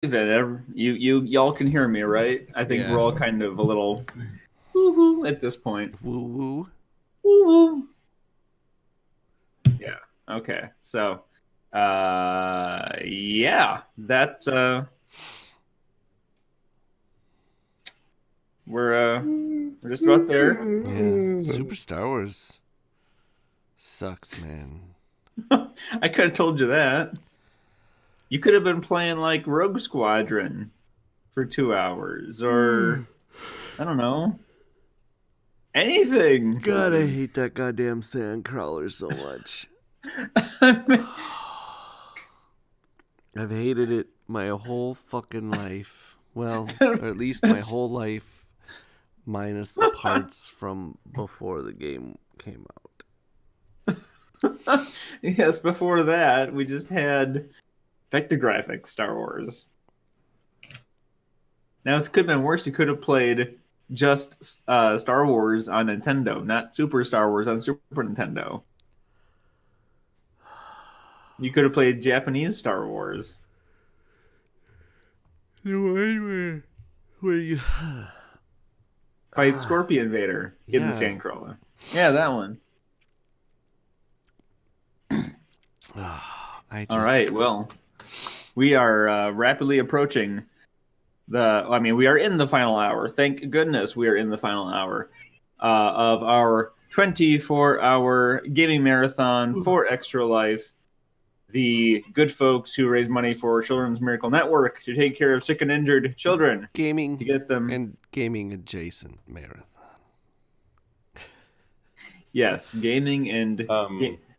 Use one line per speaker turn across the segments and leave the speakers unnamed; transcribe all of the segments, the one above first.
Y'all can hear me, right? I think
Yeah.
we're all kind of a little woo-hoo at this point.
Woo woo.
Woo-hoo. Yeah. Okay. So, yeah, that's we're just about there.
Yeah. Super Star Wars sucks, man.
I could have told you that. You could have been playing like Rogue Squadron for 2 hours, or I don't know, anything.
God, I hate that goddamn sand crawler so much. I've hated it my whole fucking life. Well, or at least my whole life, minus the parts from before the game came out.
Yes, before that, we just had Vectographic Star Wars. Now, it could have been worse. You could have played just Star Wars on Nintendo, not Super Star Wars on Super Nintendo. You could have played Japanese Star Wars.
Where you
Fight Scorpion Vader in the
yeah.
Sandcrawler. Yeah, that one. All right, well, we are rapidly approaching we are in the final hour. Thank goodness we are in the final hour of our 24-hour gaming marathon for Extra Life. The good folks who raise money for Children's Miracle Network to take care of sick and injured children.
Gaming
to get them
and gaming adjacent marathon.
Yes, gaming and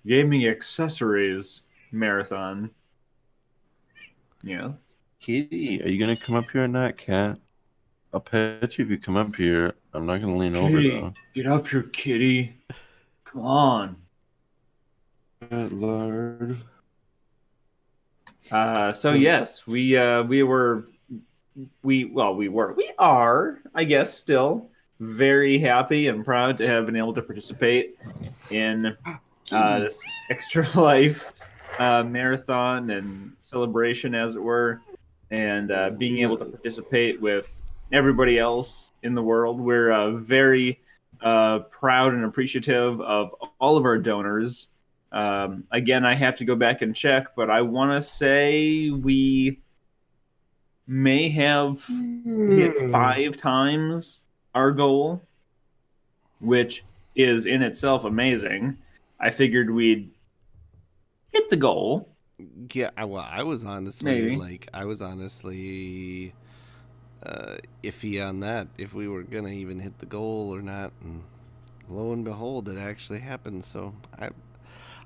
gaming accessories marathon. Yeah.
Kitty, are you gonna come up here or not, Cat? I'll pet you if you come up here. I'm not gonna lean
Kitty,
over though.
get up here, kitty. Come on.
Good Lord.
So yes, we are, I guess, still very happy and proud to have been able to participate in this Extra Life marathon and celebration, as it were, and being able to participate with everybody else in the world. We're very proud and appreciative of all of our donors. Again, I have to go back and check, but I want to say we may have hit 5 times our goal, which is in itself amazing. I figured we'd hit the goal.
Yeah, well, I was honestly iffy on that, if we were gonna even hit the goal or not. And lo and behold, it actually happened. So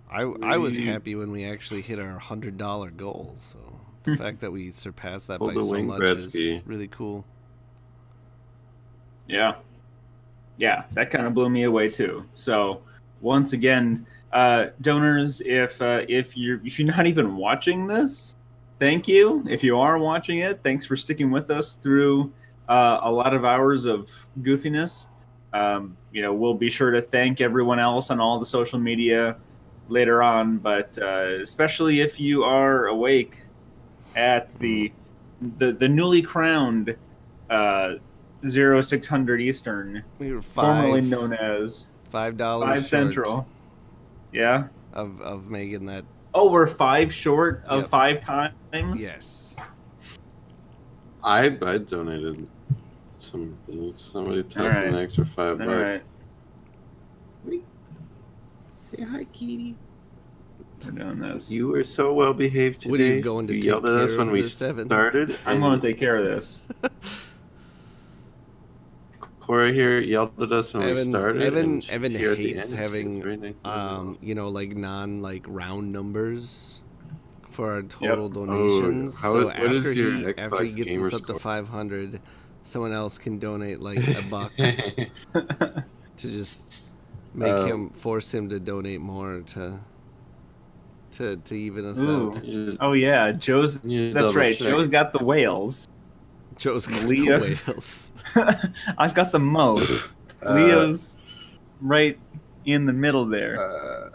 I was happy when we actually hit our $100 goal. So the fact that we surpassed that by so much is really cool.
Yeah, that kind of blew me away too. So once again, donors, if you're not even watching this, thank you. If you are watching it, thanks for sticking with us through a lot of hours of goofiness. We'll be sure to thank everyone else on all the social media later on, but especially if you are awake at the newly crowned 0600 Eastern,
we were
formerly known as
$5
5 Central. Yeah.
Of making that.
Oh, we're 5 short of 5 times?
Yes.
I donated something. Somebody tossed an extra $5.
All right.
Say hi, Kitty.
We're doing this.
You were so well behaved today.
What are you going to
yelled at us when we started.
I'm going to take care of this.
Corey here yelled at us when we started.
Evan hates having like round numbers for our total donations. So after he gets us up to 500, someone else can donate like $1 to just force him to donate more to even us out.
Oh yeah, that's right. Joe's got the whales.
Joe's got the whales.
I've got the most. Leo's right in the middle there.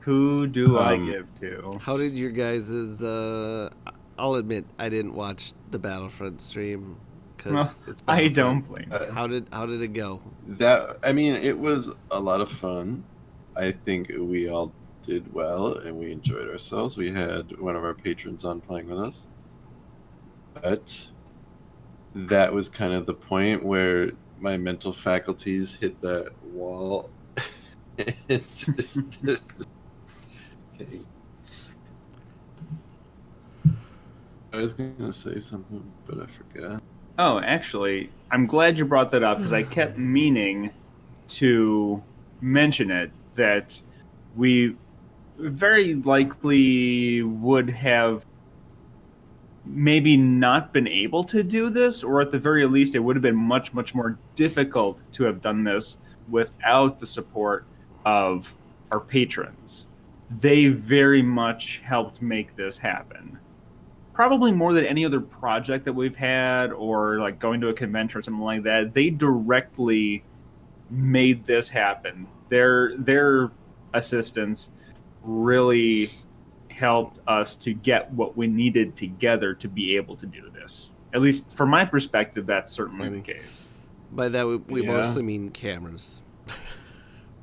Who do I give to?
How did your guys'? I'll admit I didn't watch the Battlefront stream because it's Battlefront.
I don't blame.
How did it go?
It was a lot of fun. I think we all did well and we enjoyed ourselves. We had one of our patrons on playing with us, but that was kind of the point where my mental faculties hit that wall. I was gonna say something, but I forgot.
Oh, actually, I'm glad you brought that up because I kept meaning to mention it, that we very likely would have maybe not been able to do this, or at the very least, it would have been much, much more difficult to have done this without the support of our patrons. They very much helped make this happen. Probably more than any other project that we've had, or like going to a convention or something like that. They directly made this happen. Their assistance really helped us to get what we needed together to be able to do this. At least from my perspective, that's certainly the case.
By that, we mostly mean cameras.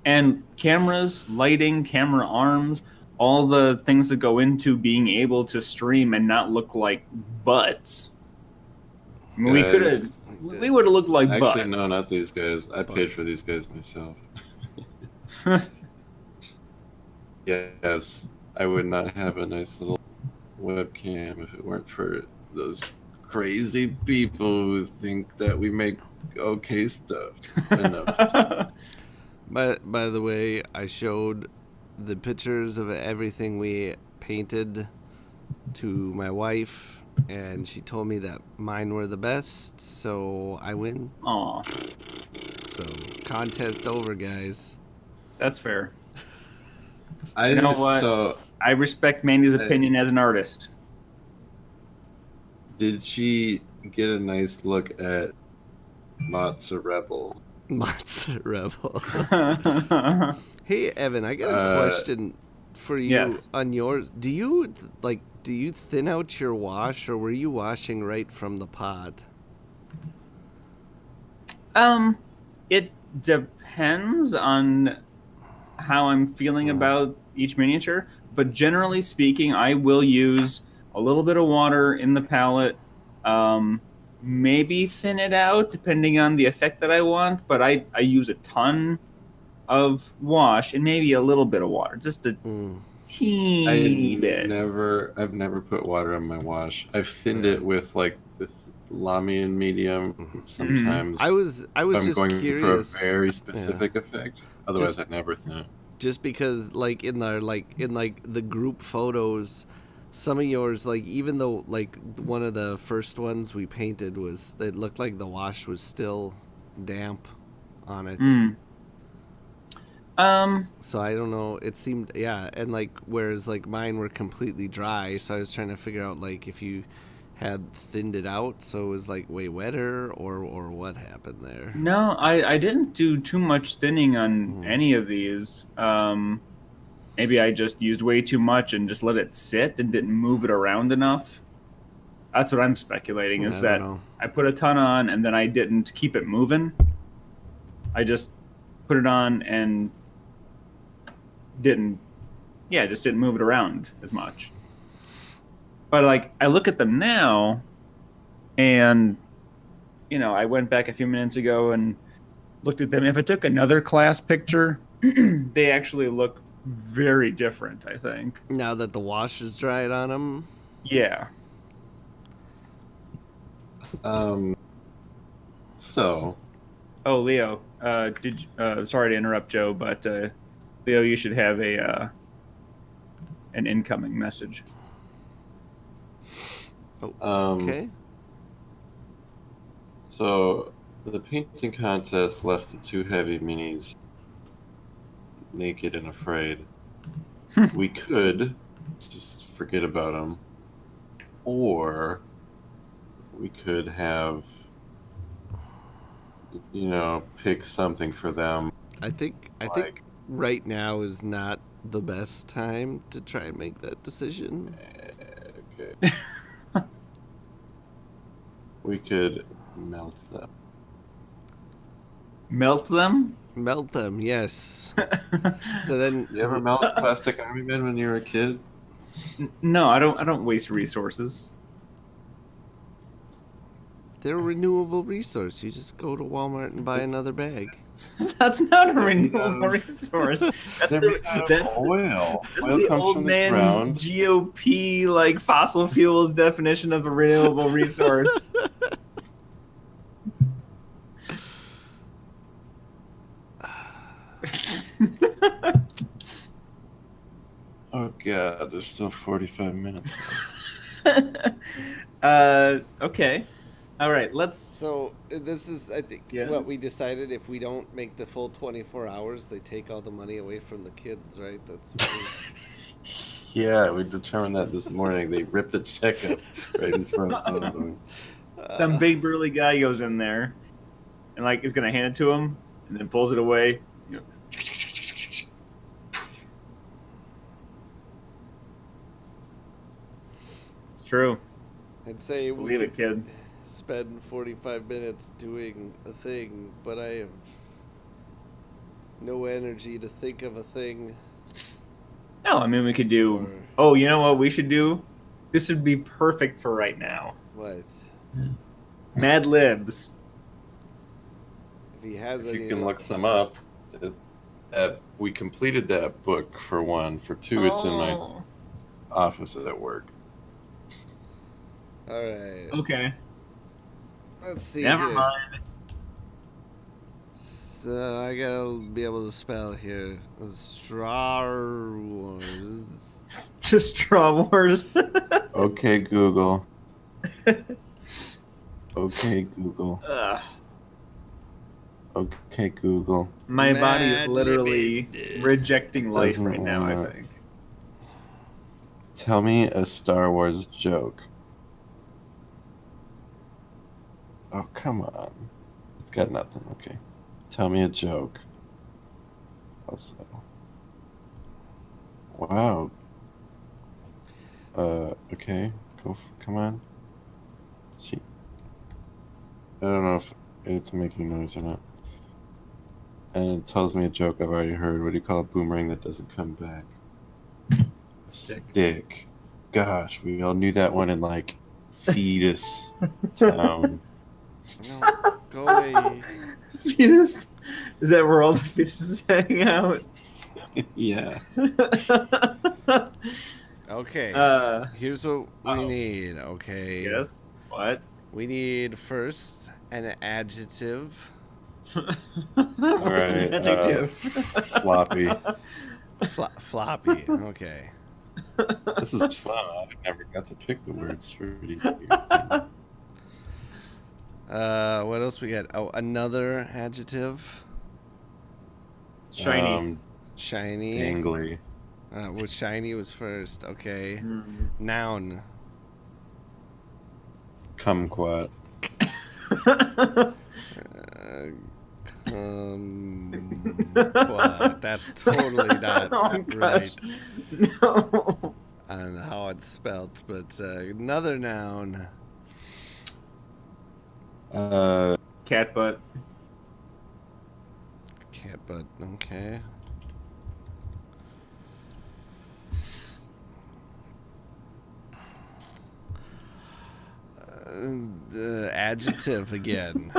And cameras, lighting, camera arms, all the things that go into being able to stream and not look like butts. I mean, we would have looked like butts.
Actually, no, not these guys. I paid for these guys myself. Yes, I would not have a nice little webcam if it weren't for those crazy people who think that we make okay stuff.
By the way, I showed the pictures of everything we painted to my wife, and she told me that mine were the best, so I win.
Aw.
So, contest over, guys.
That's fair.
You know what? So,
I respect Mandy's opinion as an artist.
Did she get a nice look at Matza Rebel?
Matza Rebel. Hey, Evan, I got a question for you on yours. Do you thin out your wash, or were you washing right from the pot?
It depends on how I'm feeling about each miniature, but generally speaking, I will use a little bit of water in the palette, maybe thin it out depending on the effect that I want, but I use a ton of wash and maybe a little bit of water, just a teeny bit.
I've never put water in my wash. I've thinned it with like the Lamian medium sometimes.
I was just
going
curious
for a very specific effect. Otherwise, I'd never thin it.
Just because, like in the group photos, some of yours, like even though like one of the first ones we painted it looked like the wash was still damp on it. So I don't know. It seemed and like whereas like mine were completely dry, so I was trying to figure out like if you had thinned it out so it was like way wetter or what happened there.
No, I didn't do too much thinning on any of these. Maybe I just used way too much and just let it sit and didn't move it around enough. That's what I'm speculating, is that I put a ton on and then I didn't keep it moving. I just put it on and just didn't move it around as much. But like I look at them now, and I went back a few minutes ago and looked at them. If I took another class picture, they actually look very different, I think.
Now that the wash is dried on them?
Yeah.
So.
Oh, Leo. Sorry to interrupt, Joe, but Leo, you should have an incoming message.
Okay.
So the painting contest left the two heavy minis naked and afraid. We could just forget about them, or we could have pick something for them.
I think right now is not the best time to try and make that decision.
Okay. We could melt them.
Melt them?
Melt them, yes. So then,
you ever melt plastic army men when you were a kid?
No, I don't waste resources.
They're a renewable resource. You just go to Walmart and buy another bag.
That's not a renewable resource. That's
oil.
That's
oil
the
comes
old
from
man
the ground.
GOP like fossil fuels definition of a renewable resource.
Oh god, there's still 45 minutes.
Okay. All right, let's.
So this is, I think, what we decided. If we don't make the full 24 hours, they take all the money away from the kids, right? That's.
Yeah, we determined that this morning. They ripped the check up right in front of them.
Some big burly guy goes in there, and like is gonna hand it to him, and then pulls it away. You know. It's true.
I'd say
believe it, kid.
Spend 45 minutes doing a thing, but I have no energy to think of a thing.
No, I mean we could do. Oh, you know what we should do? This would be perfect for right now.
What?
Mad Libs.
If he has
if
any,
you can look some up. We completed that book for one. For two, it's in my office at work.
All right.
Okay.
Let's see.
Never
here.
mind.
So I gotta be able to spell here. Star Wars.
Just Star Wars.
Okay, Google. Okay, Google. Okay, Google.
My body is literally rejecting life right now, I think.
Tell me a Star Wars joke. Oh, come on. It's got nothing. Okay. Tell me a joke. Also. Wow. Okay. Come on. I don't know if it's making noise or not. And it tells me a joke I've already heard. What do you call a boomerang that doesn't come back? Stick. Gosh, we all knew that one in like fetus town.
No, go away.
Fetus? Is that where all the fetuses hang out?
Yeah.
Okay. Here's what we need. Okay.
Yes. What?
We need first an adjective.
All right.
An adjective.
Floppy.
Floppy. Okay.
This is fun. I never got to pick the words for these.
What else we got? Oh, another adjective.
Shiny.
Shiny.
Dangly.
Well, shiny was first. Okay. Noun.
Kumquat.
Kumquat. That's totally not right.
No.
On how it's spelt, but another noun.
Cat butt.
Cat butt. Okay. Adjective again.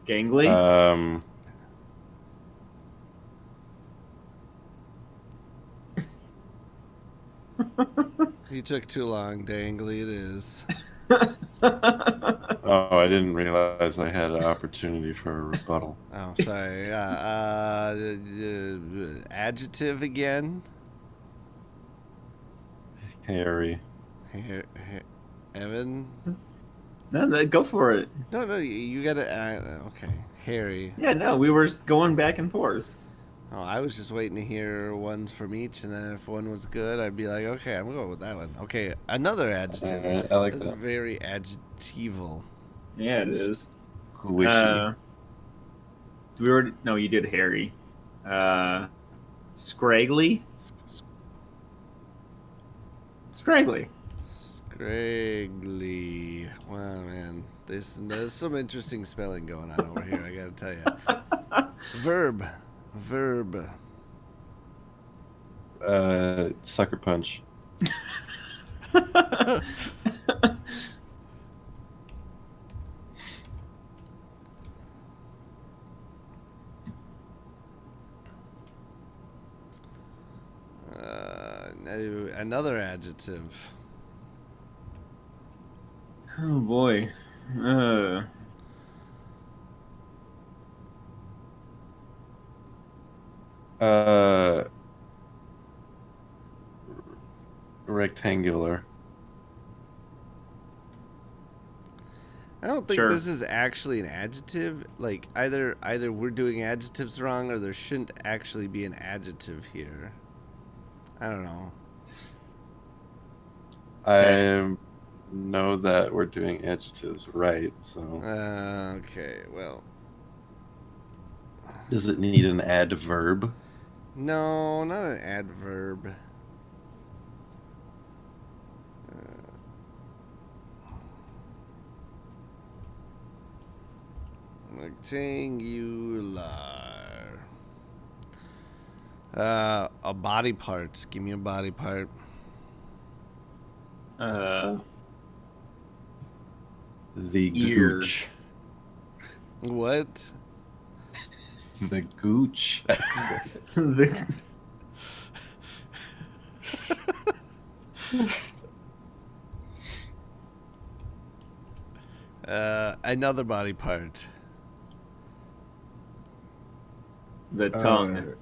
Gangly.
You took too long, dangly it is.
Oh, I didn't realize I had an opportunity for a rebuttal.
Oh, sorry. Adjective again.
Hairy.
Evan.
No, go for it.
No, you gotta. Okay, Harry.
Yeah, no, we were going back and forth.
Oh, I was just waiting to hear ones from each, and then if one was good, I'd be like, okay, I'm going with that one. Okay, another adjective.
Right, I like
this
that.
is very adjectival.
Yeah, it is.
Squishy.
No, you did Harry. Scraggly. Scraggly.
Scraggly. Wow, man. There's some interesting spelling going on over here, I gotta tell you. Verb.
Sucker punch.
Another adjective.
Oh boy.
Rectangular.
I don't think this is actually an adjective. Like either we're doing adjectives wrong, or there shouldn't actually be an adjective here. I don't know.
I know that we're doing adjectives right, so.
Okay, well.
Does it need an adverb?
No, not an adverb. Rectangular. A body part. Give me a body part.
The gooch.
What?
The gooch.
Another body part.
The tongue.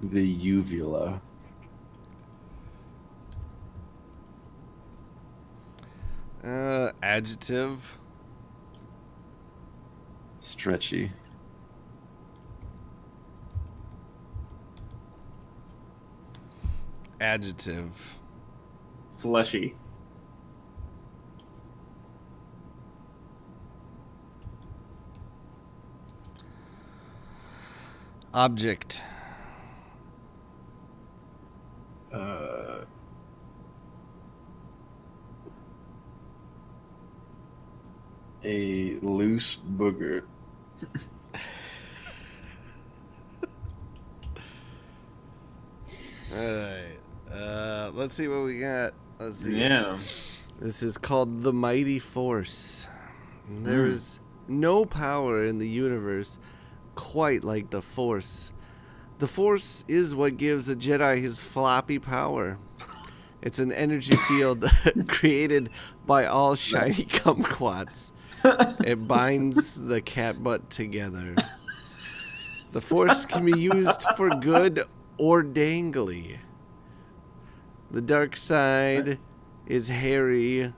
The uvula.
Adjective.
Stretchy.
Adjective.
Fleshy.
Object.
A loose booger.
Alright. Let's see what we got. Let's see.
Yeah.
This is called the Mighty Force. There is no power in the universe quite like the Force. The Force is what gives a Jedi his floppy power. It's an energy field created by all shiny kumquats. It binds the cat butt together. The Force can be used for good or dangly. The dark side is hairy,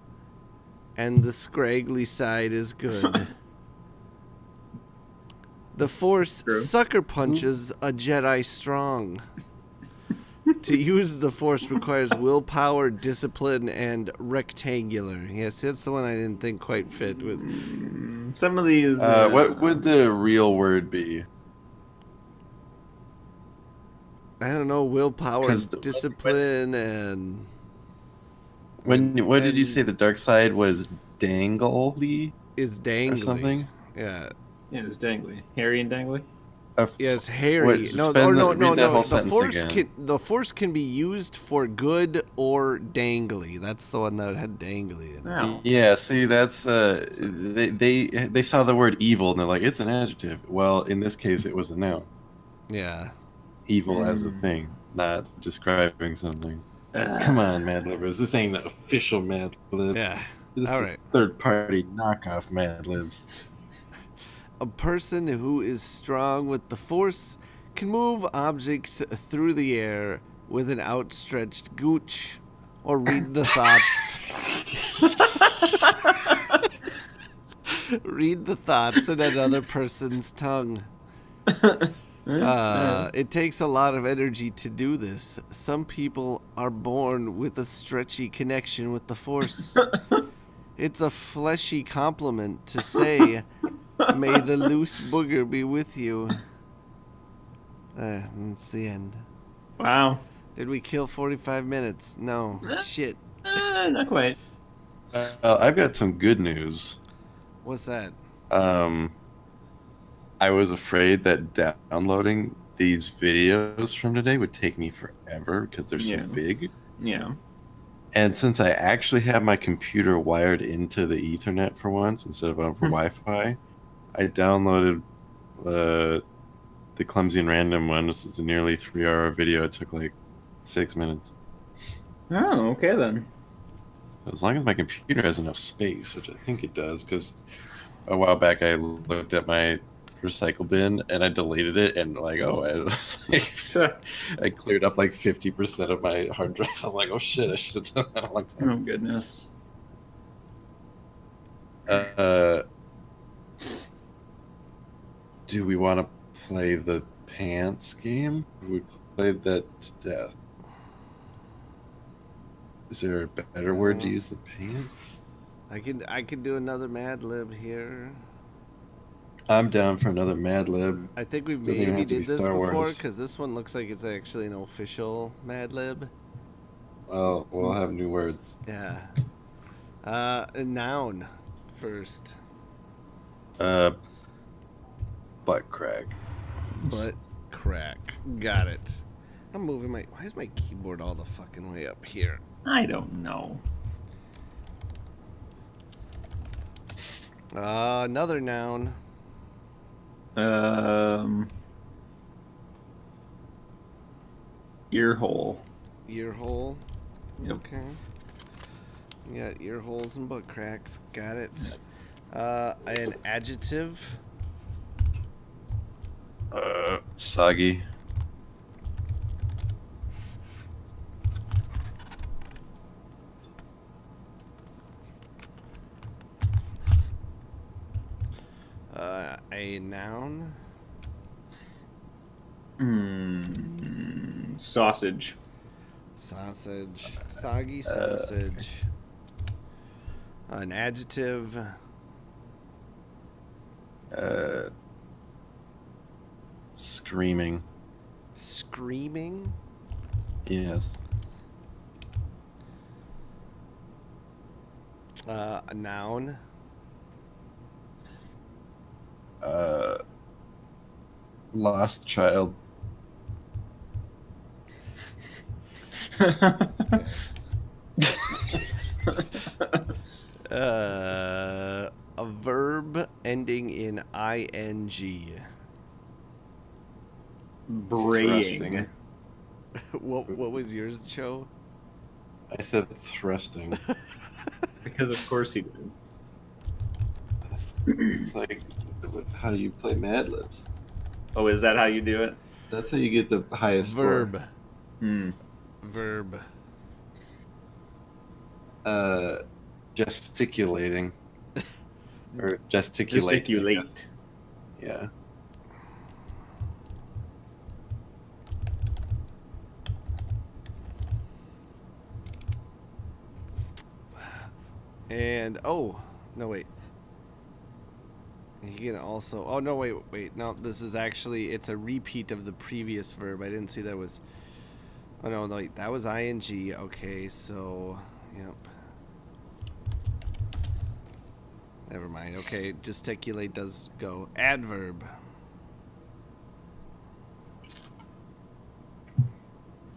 and the scraggly side is good. The Force sucker punches a Jedi strong. To use the Force requires willpower, discipline, and rectangular. Yes, that's the one I didn't think quite fit with.
Some of these.
What would the real word be?
I don't know, willpower, discipline, and...
What did you say the dark side was dangly?
Is dangly.
Or something?
Yeah.
Yeah, it's dangly. Hairy and dangly?
Yes, hairy. No. The Force can be used for good or dangly. That's the one that had dangly in it.
Oh.
Yeah, see, that's they saw the word evil and they're like, it's an adjective. Well, in this case, it was a noun.
Yeah.
Evil as a thing, not describing something. Come on, Mad Libs. This ain't the official Mad Lib.
Yeah.
This
All
is
right.
third-party knockoff Mad Libs.
A person who is strong with the Force can move objects through the air with an outstretched gooch, or read the thoughts. Read the thoughts in another person's tongue. It takes a lot of energy to do this. Some people are born with a stretchy connection with the Force. It's a fleshy compliment to say May the loose booger be with you. That's the end.
Wow.
Did we kill 45 minutes? No. Shit.
Not quite.
I've got some good news.
What's that?
I was afraid that downloading these videos from today would take me forever because they're so big.
Yeah.
And since I actually have my computer wired into the Ethernet for once instead of over Wi-Fi, I downloaded the Clumsy and Random one. This is a nearly 3-hour video. It took like 6 minutes.
Oh, okay then.
As long as my computer has enough space, which I think it does, because a while back I looked at my recycle bin and I deleted it, and I cleared up like 50% of my hard drive. I was like, oh shit, I should have done that a long time.
Oh goodness.
Do we want to play the pants game? We played that to death. Is there a better word to use than pants?
I can do another Mad Lib here.
I'm down for another Mad Lib.
I think we maybe did this before, because this one looks like it's actually an official Mad Lib.
Well, we'll have new words.
Yeah. A noun first.
Butt crack.
Butt crack. Got it. I'm moving my... Why is my keyboard all the fucking way up here?
I don't know.
Another noun.
Ear hole.
Ear hole.
Yep.
Okay. You got ear holes and butt cracks. Got it. An adjective.
Soggy.
A noun.
Sausage.
Sausage. Soggy sausage. An adjective.
Screaming.
Screaming?
Yes.
A noun.
Lost child.
A verb ending in ing.
Braying.
What was yours, Joe?
I said thrusting.
Because of course he did.
It's like how you play Mad Libs.
Oh, is that how you do it?
That's how you get the highest
verb.
Score.
Verb.
Gesticulating. Or gesticulate.
Gesticulate.
Yeah.
And no wait. You can also no wait no, this is actually, it's a repeat of the previous verb. I didn't see that was no, like that was ing. Okay, so yep. Never mind. Okay, gesticulate does go. Adverb.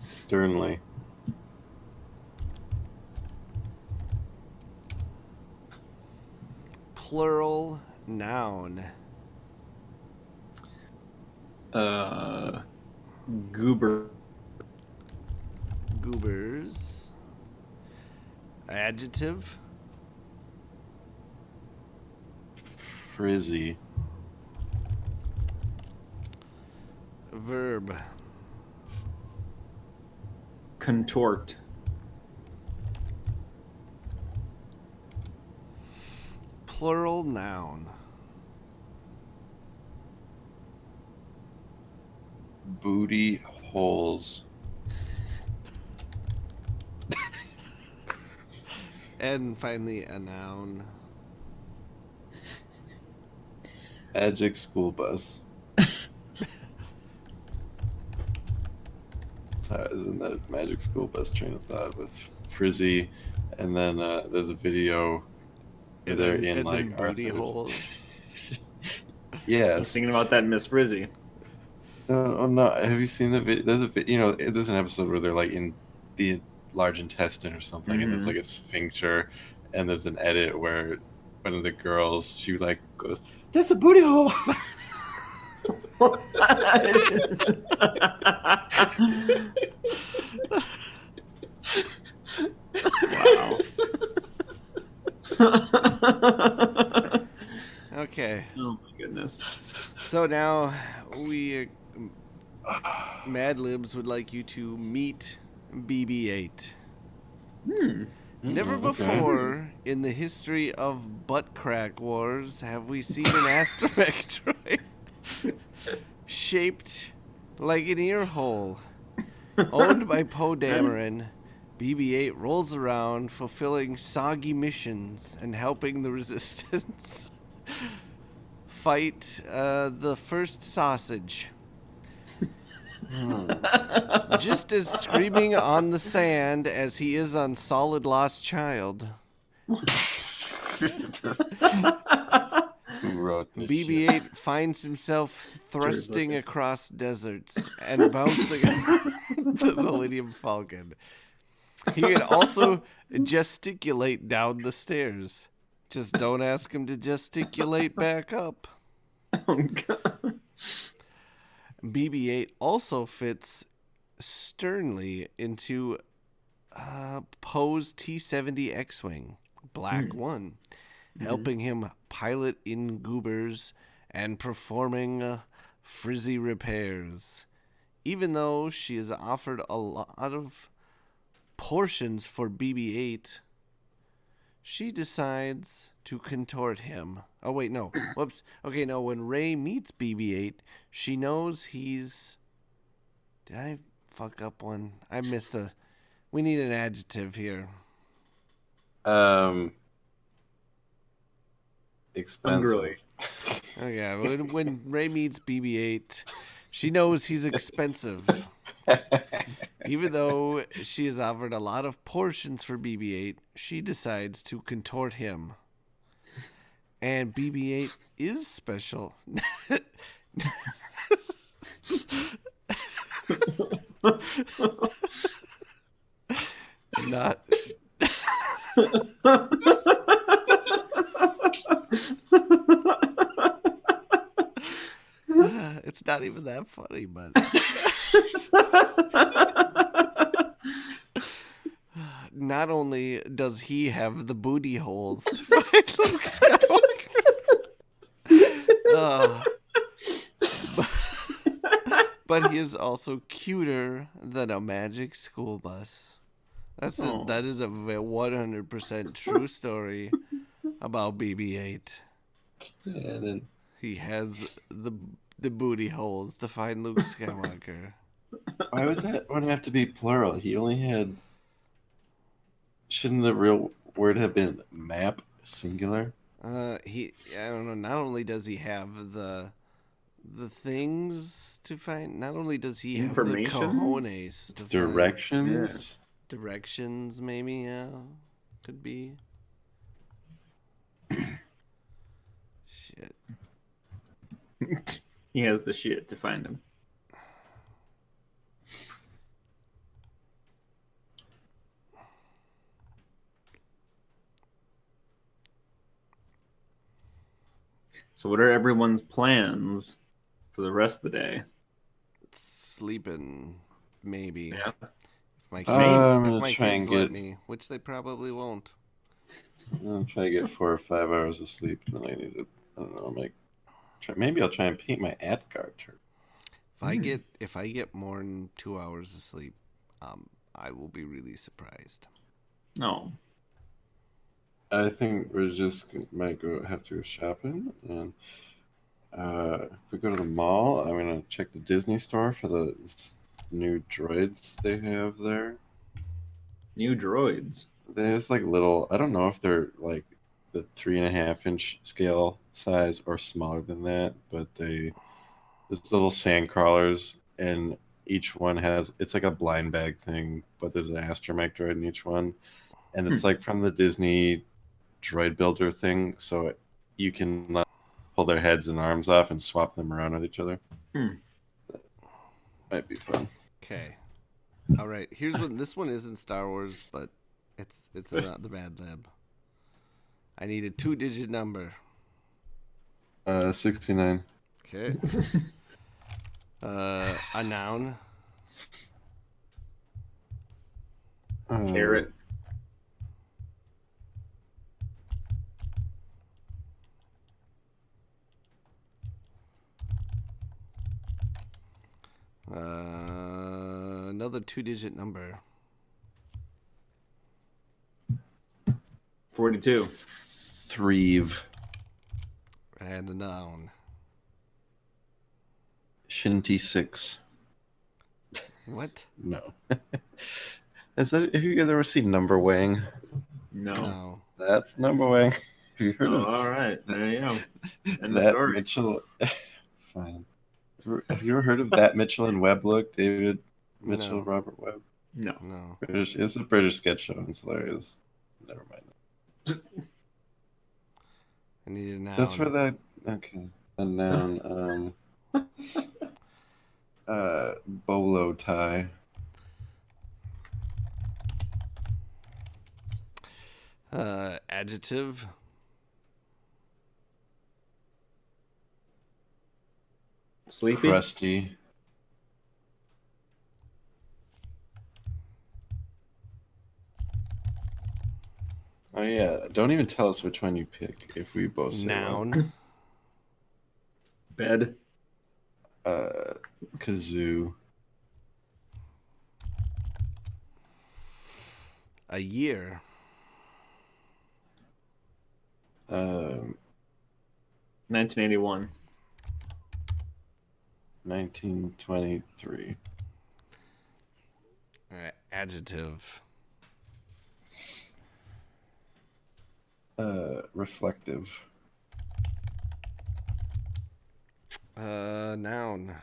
Sternly.
Plural noun.
Goober.
Goobers. Adjective.
Frizzy.
Verb.
Contort.
Plural noun.
Booty holes.
And finally, a noun.
Magic School Bus. Is in that Magic School Bus train of thought with Frizzy, and then there's a video where they're in like
booty holes.
Yeah,
I'm thinking about that Miss Frizzy.
No, no. Have you seen the video? There's an episode where they're like in the large intestine or something, and it's like a sphincter, and there's an edit where one of the girls, she like goes, "That's a booty hole."
Wow.
Okay.
Oh my goodness.
So now Mad Libs would like you to meet BB-8. Never before in the history of butt crack wars have we seen an astromech droid shaped like an ear hole. Owned by Poe Dameron, BB-8 rolls around fulfilling soggy missions and helping the Resistance fight the first sausage. Just as screaming on the sand as he is on Solid Lost Child. BB-8 finds himself thrusting across deserts and bouncing the Millennium Falcon. He can also gesticulate down the stairs. Just don't ask him to gesticulate back up.
Oh, God.
BB-8 also fits sternly into Poe's T-70 X-Wing, Black One, helping him pilot in goobers and performing frizzy repairs. Even though she is offered a lot of portions for BB-8, she decides to contort him. Oh, wait, no. Whoops. Okay, no, when Rey meets BB-8, she knows he's... Did I fuck up one? I missed a... We need an adjective here.
Expensive.
Okay, when Rey meets BB-8, she knows he's expensive. Even though she is offered a lot of portions for BB-8, she decides to contort him. And BB-8 is special. Not... It's not even that funny, but... Not only does he have the booty holes to find Luke Skywalker, but he is also cuter than a Magic School Bus. That is a 100% true story about BB-8.
And then
he has the booty holes to find Luke Skywalker.
Why was that one have to be plural? He only had... Shouldn't the real word have been map, singular?
I don't know. Not only does he have the things to find, not only does he have the cojones to
directions.
Find, directions, maybe, yeah, could be. Shit.
He has the shit to find him. So what are everyone's plans for the rest of the day?
Sleeping, maybe.
Yeah.
If
my
kids let me, which they probably won't.
I'll try to get 4 or 5 hours of sleep, and then I need to, I don't know, maybe I'll try and paint my Atgar turret.
If I get more than 2 hours of sleep, I will be really surprised.
No.
I think we might have to go shopping, and if we go to the mall, I'm gonna check the Disney store for the new droids they have there.
New droids.
There's like little, I don't know if they're like the 3.5-inch scale size or smaller than that, but there's little sand crawlers, and each one it's like a blind bag thing, but there's an astromech droid in each one, and it's like from the Disney droid builder thing, so you can like, pull their heads and arms off and swap them around with each other. That might be fun.
Okay. All right. Here's what this one isn't Star Wars, but it's not the Mad Lab. I need a 2-digit number.
69.
Okay. A noun.
Carrot.
Another 2-digit number.
42.
Threve.
And a noun.
Shinty 6.
What?
No. Have you guys ever seen Number Wang?
No.
That's Number Wang. Have you heard of
all right. There you go. And the
that
story.
Mitchell? Fine. Have you ever heard of that Mitchell and Webb look? David Mitchell,
No.
Robert Webb?
No.
British. It's a British sketch show. It's hilarious. Never mind.
I need a noun.
That's for that. Okay. A noun. Bolo tie.
Adjective.
Sleepy.
Crusty. Oh yeah! Don't even tell us which one you pick if we both say
Noun.
one.
Bed.
Kazoo.
A year.
1981.
1923.
Adjective.
Reflective.
Noun.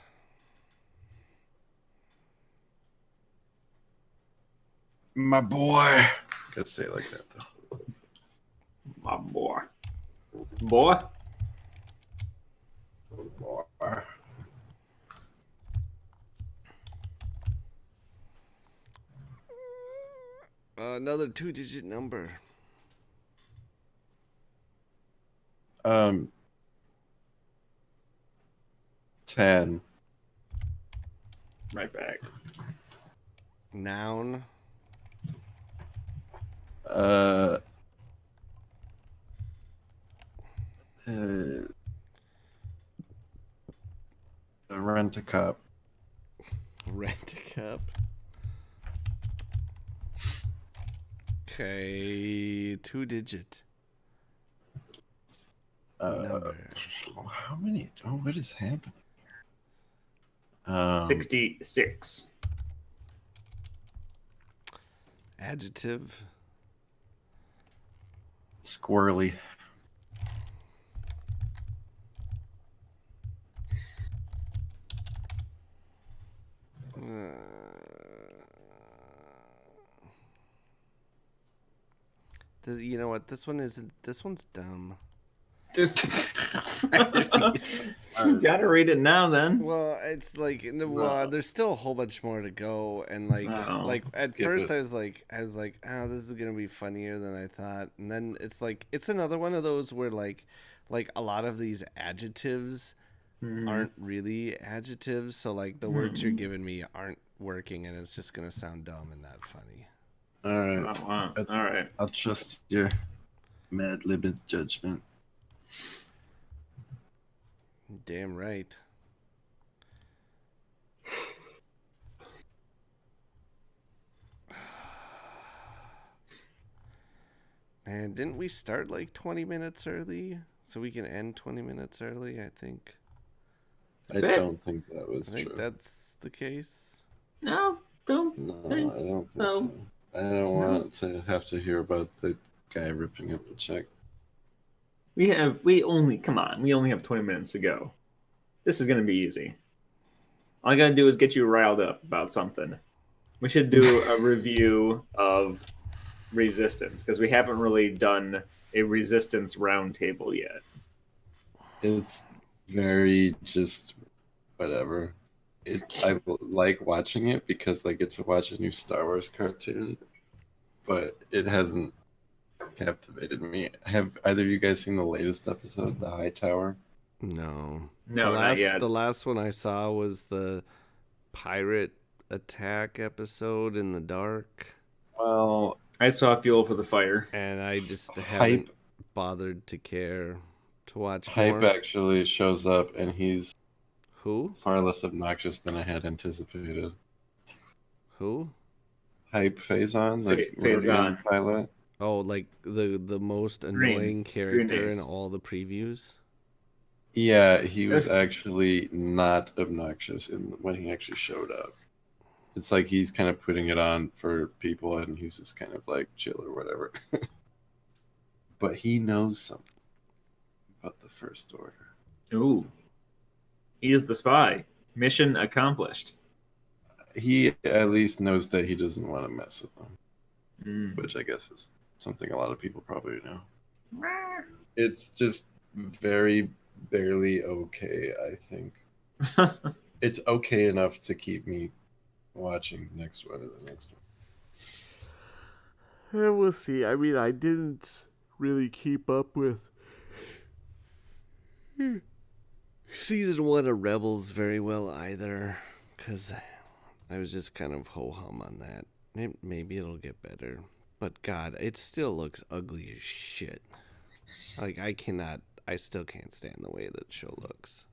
My boy. Gotta say it like that though.
My boy. Boy.
Boy.
Another 2-digit number.
10.
Right back.
Noun.
Rent-a-cup.
Rent-a-cup. Okay, 2-digit. Number.
How many? Oh, what is happening here?
66.
Adjective.
Squirrely.
You know what? This one's dumb.
Just you gotta read it now then.
Well, it's like there's still a whole bunch more to go, and at first I was like, oh, this is gonna be funnier than I thought, and then it's another one of those where like a lot of these adjectives aren't really adjectives, so like the words you're giving me aren't working, and it's just gonna sound dumb and not funny.
All right.
All right.
I'll trust your mad libid judgment.
Damn right. Man, didn't we start like 20 minutes early? So we can end 20 minutes early, I think.
I don't think that was true.
I think that's the case.
No, don't.
No, I don't think so. I don't want to have to hear about the guy ripping up the check.
We only have 20 minutes to go. This is gonna be easy. All I gotta do is get you riled up about something. We should do a review of Resistance because we haven't really done a Resistance roundtable yet.
It's very just whatever. I like watching it because I get to watch a new Star Wars cartoon, but it hasn't captivated me. Have either of you guys seen the latest episode, The High Tower?
No,
not yet.
The last one I saw was the pirate attack episode in the dark.
Well,
I saw Fuel for the Fire,
and I just haven't bothered to care to watch
Hype
more.
actually shows up, and he's
who?
Far less obnoxious than I had anticipated.
Who?
Hype Phazon, the
Phazon
pilot.
Oh, like the most annoying character in all the previews?
Yeah, he was actually not obnoxious when he actually showed up. It's like he's kind of putting it on for people, and he's just kind of like chill or whatever. But he knows something about the First Order.
Ooh. He is the spy. Mission accomplished.
He at least knows that he doesn't want to mess with them. Which I guess is something a lot of people probably know. It's just very barely okay, I think. It's okay enough to keep me watching the next one.
We'll see. I mean, I didn't really keep up with season 1 of Rebels very well either, because I was just kind of ho-hum on that. Maybe it'll get better. But God, it still looks ugly as shit. Like, I still can't stand the way that show looks.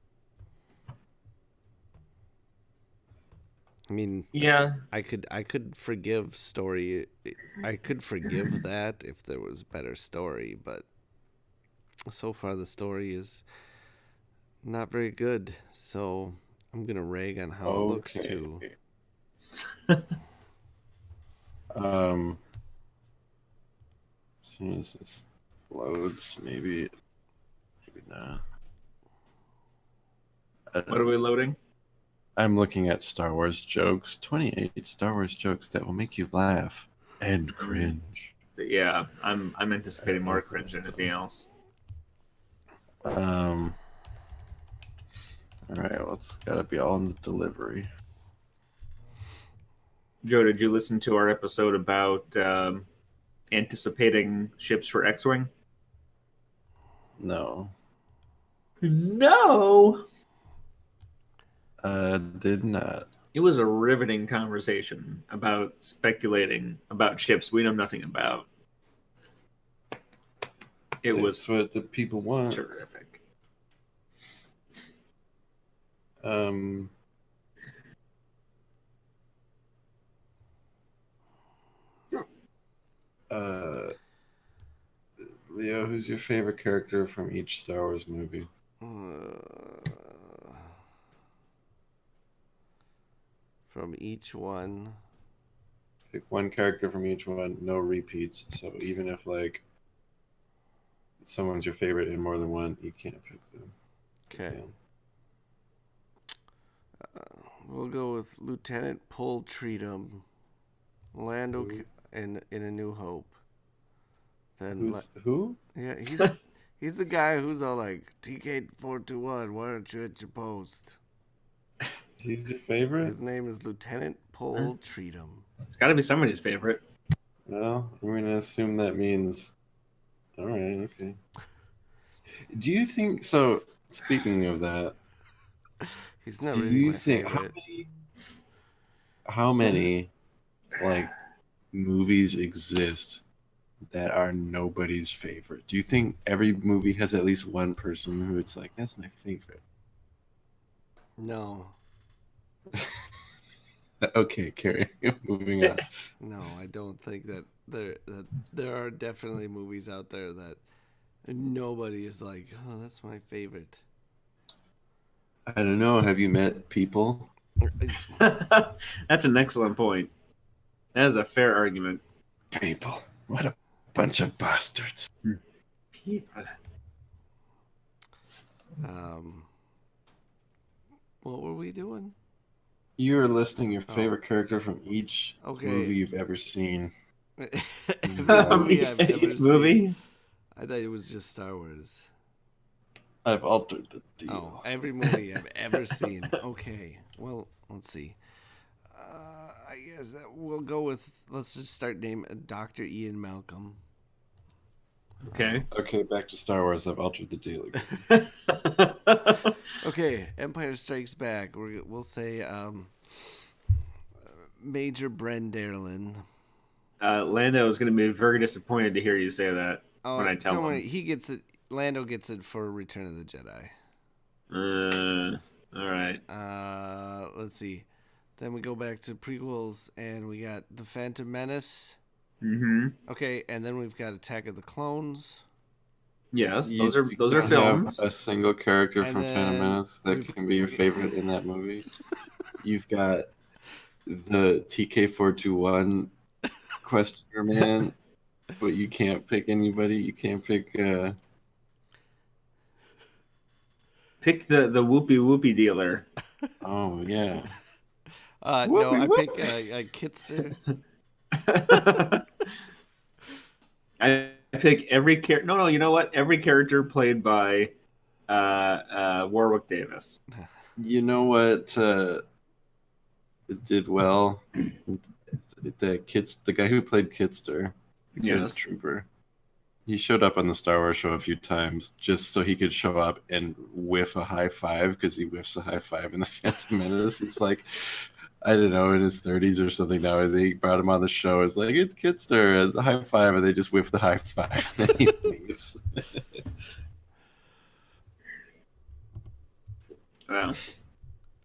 I mean,
yeah,
I could forgive story. I could forgive that if there was better story, but so far the story is not very good. So I'm gonna rag on how it looks too.
As soon as this loads, maybe not.
What are we loading?
I'm looking at Star Wars jokes. 28 Star Wars jokes that will make you laugh and cringe.
Yeah, I'm anticipating more cringe than anything else.
All right, well, it's gotta be all in the delivery.
Joe, did you listen to our episode about anticipating ships for X-Wing?
No.
No!
Did not.
It was a riveting conversation about speculating about ships we know nothing about. It was
what the people want.
Terrific.
Leo, who's your favorite character from each Star Wars movie?
From each one.
Pick one character from each one, no repeats. So even if like someone's your favorite in more than one, you can't pick them.
Okay. We'll go with Lieutenant Paul Treatum, Lando in A New Hope. Then
who?
Yeah, he's the guy who's all like TK421. Why don't you hit your post?
He's your favorite?
His name is Lieutenant Paul Treatum.
It's got to be somebody's favorite.
Well, I'm going to assume that means... All right, okay. Do you think... So, speaking of that...
He's not really my favorite.
How many like, movies exist that are nobody's favorite? Do you think every movie has at least one person who it's like, that's my favorite?
No.
Okay, Carrie. Moving on.
No, I don't think that there are definitely movies out there that nobody is like, oh, that's my favorite.
I don't know. Have you met people?
That's an excellent point. That is a fair argument.
People. What a bunch of bastards.
People.
What were we doing?
You were listing your favorite character from each movie you've ever seen.
Movie I've ever seen. I thought it was just Star Wars.
I've altered the deal.
Oh, every movie I've ever seen. Okay, well, let's see. I guess that we'll go with. Let's just start naming Dr. Ian Malcolm.
Okay.
Okay, back to Star Wars. I've altered the deal again.
Okay, Empire Strikes Back. We'll say Major Bren Derlin.
Lando is going to be very disappointed to hear you say that when I tell him.
Don't worry, he gets it. Lando gets it for Return of the Jedi.
All right.
Let's see. Then we go back to prequels, and we got The Phantom Menace.
Mm-hmm.
Okay, and then we've got Attack of the Clones.
Yes, those are films.
A single character from Phantom Menace that can be your favorite in that movie. You've got the TK-421 Questioner Man, but you can't pick anybody. You can't pick.
Pick the whoopie dealer.
Oh yeah.
No, I pick Kitster.
I pick every character. No, you know what? Every character played by Warwick Davis.
You know what? It did well. The guy who played Kitster, the trooper. He showed up on the Star Wars show a few times just so he could show up and whiff a high five because he whiffs a high five in the Phantom Menace. It's like, I don't know, in his 30s or something now. And they brought him on the show. It's like, it's Kitster, the high five, and they just whiff the high five and he leaves.
Wow.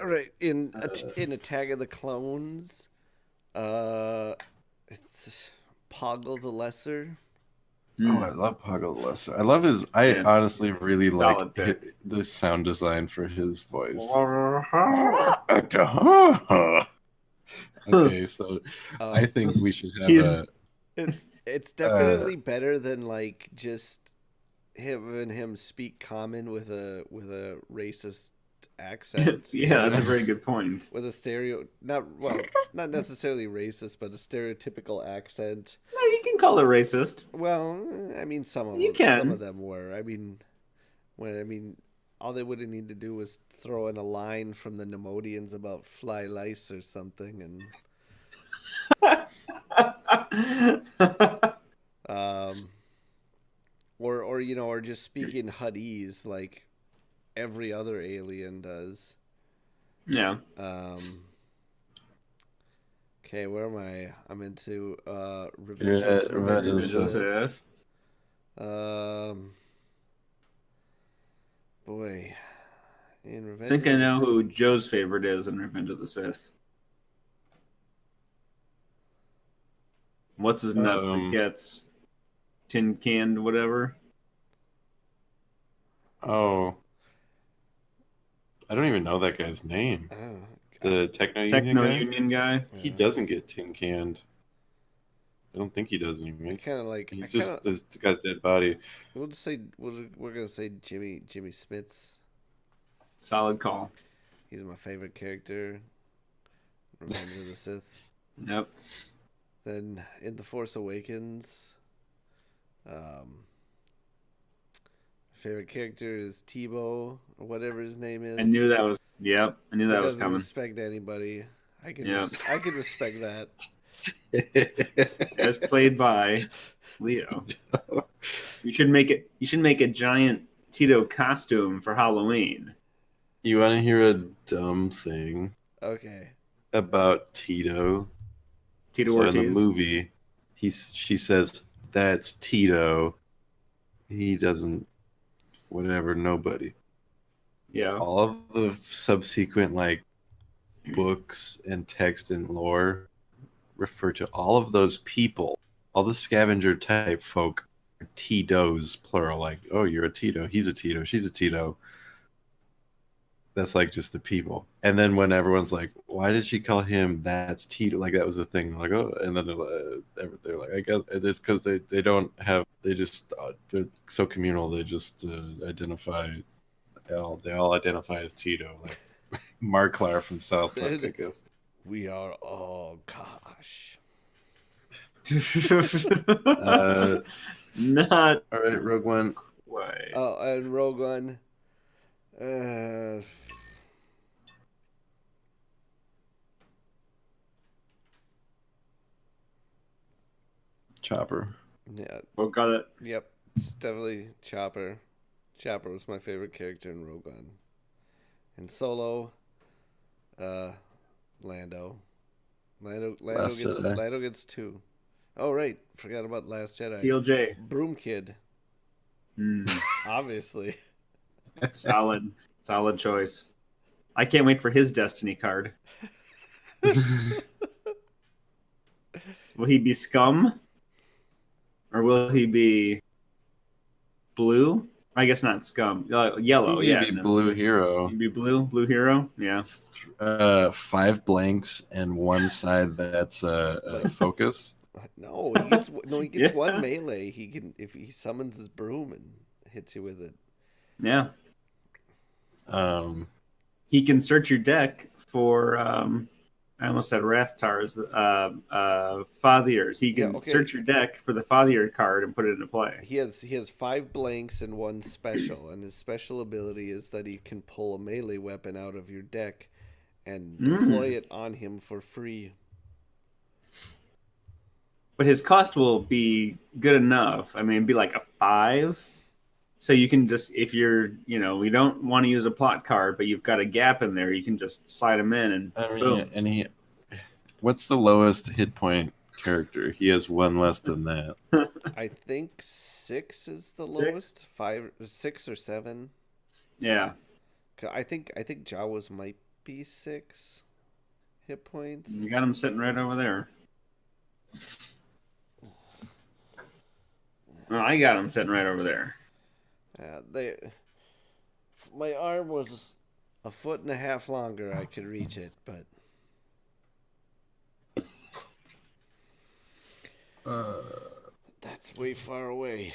All right, in Attack of the Clones, it's Poggle the Lesser.
Oh, I love Poggle the Lesser. I love his. I honestly really like the sound design for his voice. Okay, so I think we should have
It's definitely better than like just him speak common with a racist accent.
Yeah, that's a very good point.
With a not necessarily racist, but a stereotypical accent.
No, you can call it racist.
Well, I mean, some of them were. I mean, all they would have needed to do was throw in a line from the Nemodians about fly lice or something, and or just speaking Huttese like every other alien does.
Yeah.
Okay, where am I? I'm into
Revenge of the Sith.
Boy, in Revenge.
I think I know who Joe's favorite is in Revenge of the Sith. What's his nuts that gets tin canned, whatever?
Oh. I don't even know that guy's name. The Techno Union guy? He doesn't get tin canned. I don't think he does anymore. He's just got a dead body.
We'll just say we're gonna say Jimmy Smits.
Solid call.
He's my favorite character. Revenge of the Sith.
Yep.
Then in The Force Awakens, favorite character is Tebow or whatever his name is.
I knew that was. Yep, I knew that was coming.
Respect anybody. I can respect that.
As played by Leo. You should make a giant Tito costume for Halloween.
You want to hear a dumb thing?
Okay.
About Tito.
Tito Ortiz.
In the movie, she says that's Tito. He doesn't. Whatever. Nobody.
Yeah.
All of the subsequent books and text and lore refer to all of those people, all the scavenger type folk, are Tito's plural. Like, oh, you're a Tito, he's a Tito, she's a Tito. That's just the people. And then when everyone's like, why did she call him that's Tito? Like that was the thing. Like, oh, and then they're like, I guess it's because they're so communal. They just identify They all identify as Tito, like Marklar from South Park, I guess.
We are all gosh.
Not
all right, Rogue One.
Why?
Oh, and Rogue One.
Chopper.
Yeah.
Oh, got it.
Yep. It's definitely Chopper. Chopper was my favorite character in Rogue One. And Solo, Lando. Lando gets 2. Oh right, forgot about Last Jedi.
TLJ.
Broom Kid. Obviously.
Solid choice. I can't wait for his Destiny card. Will he be Scum? Or will he be Blue? I guess not Scum. Yellow, yeah.
Maybe Blue Hero.
He'd be Blue Hero, yeah.
5 blanks and one side that's focus.
No, he gets one melee. He can if he summons his broom and hits you with it.
Yeah. He can search your deck for I almost said Rathtar's Fathiers. He can search your deck for the Fathier card and put it into play.
He has 5 blanks and 1 special, and his special ability is that he can pull a melee weapon out of your deck and deploy it on him for free.
But his cost will be good enough. I mean, it'd be like a 5. So you can just, if you're, we don't want to use a plot card, but you've got a gap in there, you can just slide him in and boom.
And what's the lowest hit point character? He has 1 less than that.
I think 6 is the lowest. 6 or 7.
Yeah.
I think Jawas might be 6 hit points.
You got him sitting right over there. Well, I got him sitting right over there.
My arm was a foot and a half longer. I could reach it, but that's way far away.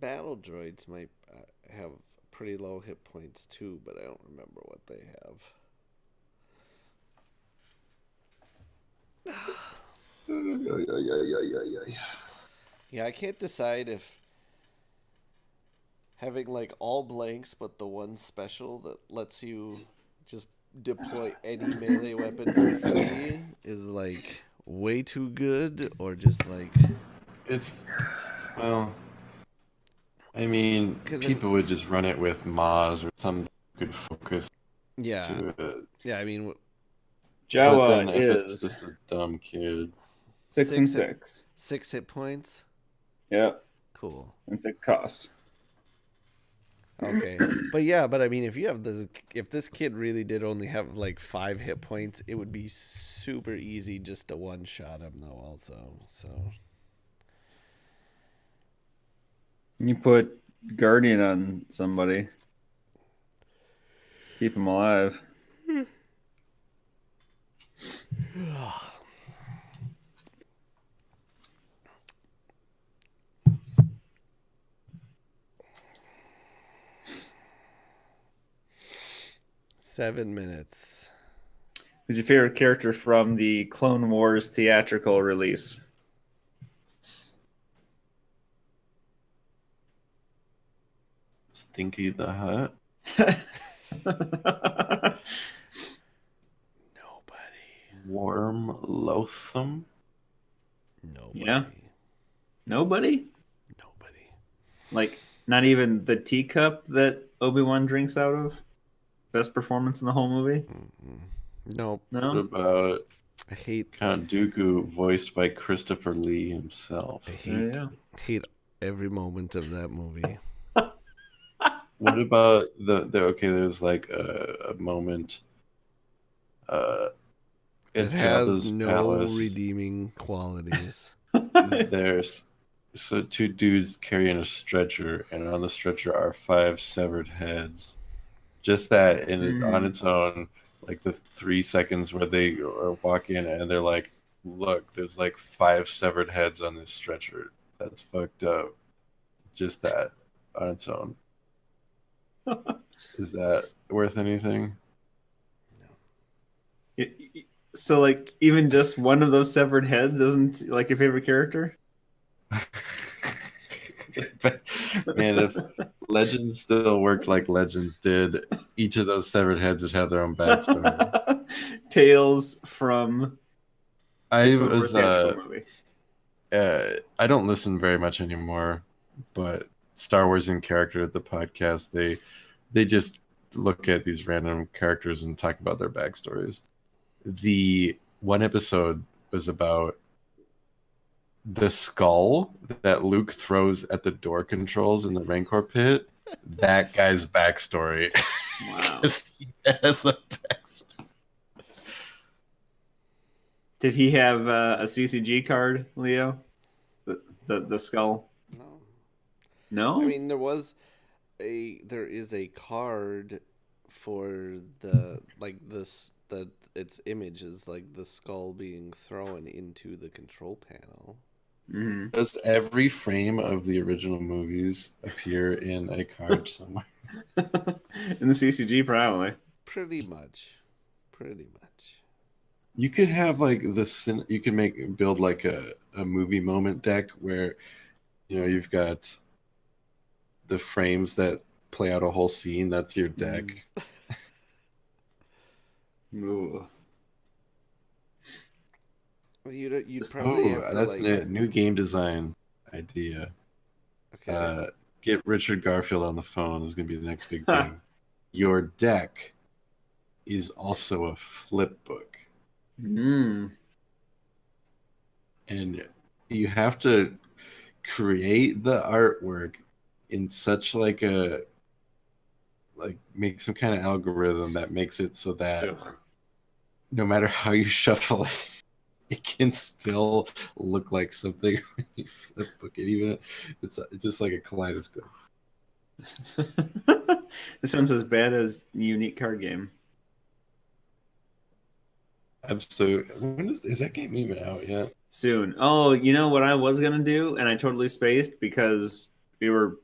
Battle droids might have pretty low hit points too, but I don't remember what they have. Yeah, I can't decide if having like all blanks but the one special that lets you just deploy any melee weapon for free is like way too good or just like
it's I mean people would just run it with Maz or some good focus.
Yeah. Yeah, I mean
Jawa
is just a dumb kid.
6 and 6.
6 hit points?
Yep.
Cool.
It's the cost.
Okay. But I mean if this kid really did only have like 5 hit points, it would be super easy just to one shot him though also. So
you put Guardian on somebody. Keep him alive.
Seven minutes.
Who's your favorite character from the Clone Wars theatrical release?
Stinky the Hut. Worm Loathsome?
Nobody.
Yeah. Nobody? Like, not even the teacup that Obi-Wan drinks out of? Best performance in the whole movie?
Nope.
No?
What about
I hate
Count Dooku, voiced by Christopher Lee himself?
I hate every moment of that movie.
What about there's like a moment
it has no palace. Redeeming qualities.
There's 2 dudes carrying a stretcher, and on the stretcher are 5 severed heads. Just that on its own, like the 3 seconds where they are walking and they're like, look, there's like 5 severed heads on this stretcher. That's fucked up. Just that on its own. Is that worth anything?
So, like, even just one of those severed heads isn't like your favorite character?
Man, if Legends still worked like Legends did, each of those severed heads would have their own backstory.
Tales from
I don't listen very much anymore, but Star Wars in Character, the podcast, they just look at these random characters and talk about their backstories. The one episode was about the skull that Luke throws at the door controls in the Rancor pit. That guy's backstory.
Wow.
He has a backstory.
Did he have a CCG card, Leo? The skull?
No.
No?
I mean, there is a card for the its image is like the skull being thrown into the control panel.
Mm-hmm.
Does every frame of the original movies appear in a card somewhere?
In the CCG, probably.
Pretty much.
You could have like you can build like a movie moment deck where you've got the frames that play out a whole scene. That's your deck.
Ooh.
You'd probably have to,
that's a new game design idea.
Okay.
Get Richard Garfield on the phone is going to be the next big thing. Your deck is also a flip book.
Mm.
And you have to create the artwork in such make some kind of algorithm that makes it so that no matter how you shuffle it, it can still look like something when you flip book it. Even it's just like a kaleidoscope.
This sounds as bad as Unique Card Game.
Absolutely. Is that game even out yet?
Soon. Oh, you know what I was gonna do, and I totally spaced because we were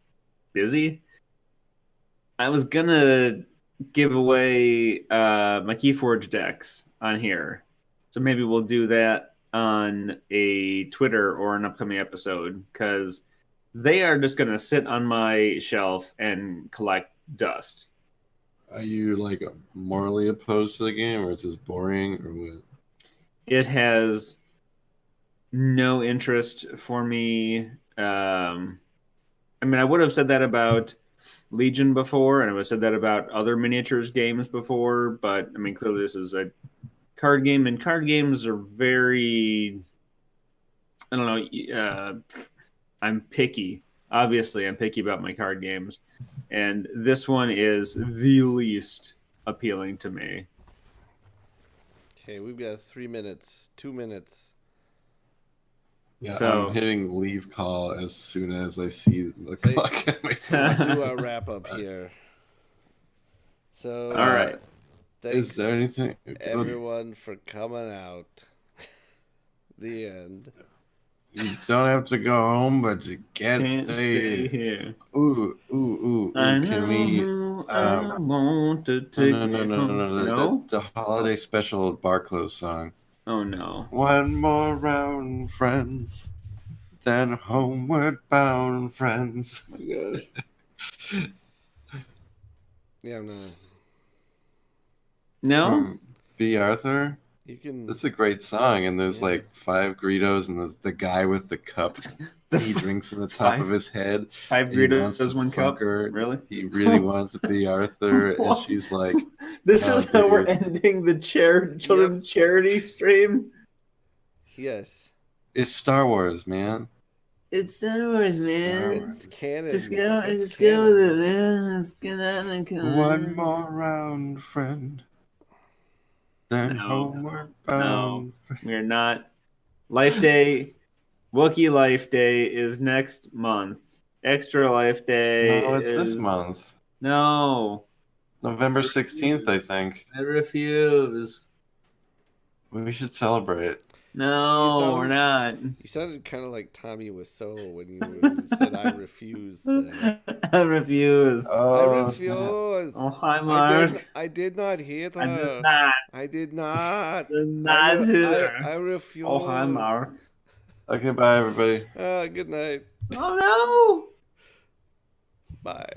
busy. I was gonna give away my Keyforge decks on here. So maybe we'll do that on a Twitter or an upcoming episode, because they are just going to sit on my shelf and collect dust.
Are you like morally opposed to the game, or it's just boring, or what?
It has no interest for me. I mean, I would have said that about Legion before, and I would have said that about other miniatures games before, but I mean, clearly this is a card game, and card games are very, I don't know, I'm picky. Obviously, I'm picky about my card games, and this one is the least appealing to me.
Okay, we've got 3 minutes, 2 minutes.
Yeah, so, I'm hitting leave call as soon as I see the clock at my phone.
Let's do our wrap up here. So,
all right.
Thanks, is there anything?
Everyone, for coming out. The end.
You don't have to go home, but you can't
stay here.
Ooh. Can we?
I want to take
no. The holiday special Barclay song.
Oh no.
One more round, friends. Then homeward bound, friends.
Oh my gosh.
Yeah, I'm not.
No?
B. Arthur?
You can.
That's a great song, and there's like 5 Greedos, and there's the guy with the cup. He drinks in the top of his head.
5 Greedos does 1 cup?
Her.
Really?
He really wants to be Arthur, and she's like,
this is how we're ending the children's charity stream?
Yes.
It's Star Wars, man.
It's Star Wars, man.
It's canon.
Just go with it, man. Let's get out and come.
One more round, friend. Then homeward bound.
No, we're not. Life Day, Wookiee Life Day is next month. Extra Life Day.
No, it's this month.
No.
November 16th, I think.
I refuse.
We should celebrate.
No, we're not.
You sounded kind of like Tommy Wiseau when you said "I refuse." There.
I refuse.
I refuse.
Oh, hi, Mark.
I did not hit her.
I did not.
I did not.
Did not hit her.
I refuse.
Oh, hi, Mark.
Okay, bye, everybody.
Good night.
Oh, no.
Bye.